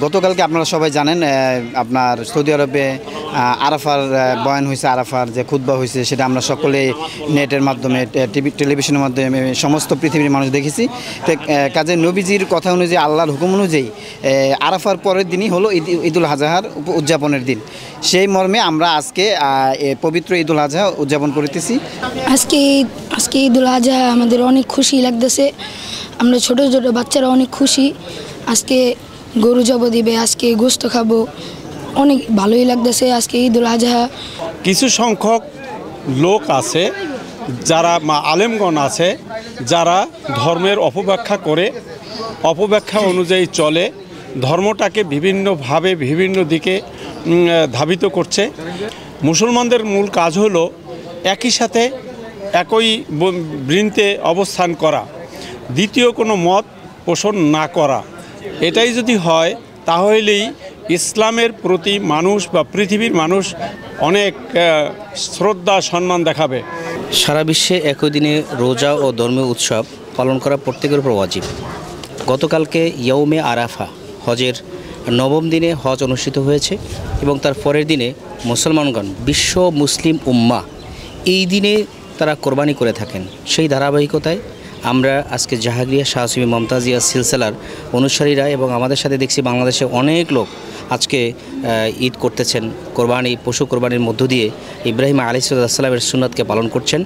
গতকালকে আপনারা সবাই জানেন আপনার সৌদি আরবে আরাফার বয়ান হয়েছে, আরাফার যে খুতবা হয়েছে সেটা আমরা সকলে নেটের মাধ্যমে টেলিভিশনের মাধ্যমে সমস্ত পৃথিবীর মানুষ দেখেছি। তো কাজে নবীজির কথা অনুযায়ী, আল্লাহর হুকুম অনুযায়ী আরাফার পরের দিনই হলো ঈদুল আজহার উদযাপনের দিন। সেই মর্মে আমরা আজকে পবিত্র ঈদুল আজহা উদযাপন করতেছি। আজকে ঈদুল আজহা আমাদের অনেক খুশি লাগতেছে। আমরা ছোট ছোট বাচ্চারা অনেক খুশি। আজকে গরু জব দিবে, আজকে গোস্ত খাবো, অনেক ভালোই লাগতেছে আজকে ঈদুল আজহা। কিছু সংখ্যক লোক আছে যারা আলেমগণ আছে যারা ধর্মের অপব্যাখ্যা করে, অপব্যাখ্যা অনুযায়ী চলে, ধর্মটাকে বিভিন্নভাবে বিভিন্ন দিকে ধাবিত করছে। মুসলমানদের মূল কাজ হলো একই সাথে একই বৃন্তে অবস্থান করা, দ্বিতীয় কোনো মত পোষণ না করা। এটাই যদি হয় তাহলেই ইসলামের প্রতি মানুষ বা পৃথিবীর মানুষ অনেক শ্রদ্ধা সম্মান দেখাবে। সারা বিশ্বে একই দিনে রোজা ও ধর্মীয় উৎসব পালন করা প্রত্যেকের উপর ওয়াজিব। গতকালকে ইয়ৌমে আরাফা, হজের নবম দিনে হজ অনুষ্ঠিত হয়েছে এবং তার পরের দিনে মুসলমানগণ, বিশ্ব মুসলিম উম্মাহ এই দিনে তারা কোরবানি করে থাকেন। সেই ধারাবাহিকতায় আমরা আজকে জাহাঙ্গীরিয়া শাহসুবি মমতাজিয়া সিলসিলার অনুসারীরা এবং আমাদের সাথে দেখছি বাংলাদেশে অনেক লোক আজকে ঈদ করতেছেন, পশু কোরবানির মধ্য দিয়ে ইব্রাহিম আলাইহিস সালামের সুন্নাতকে পালন করছেন।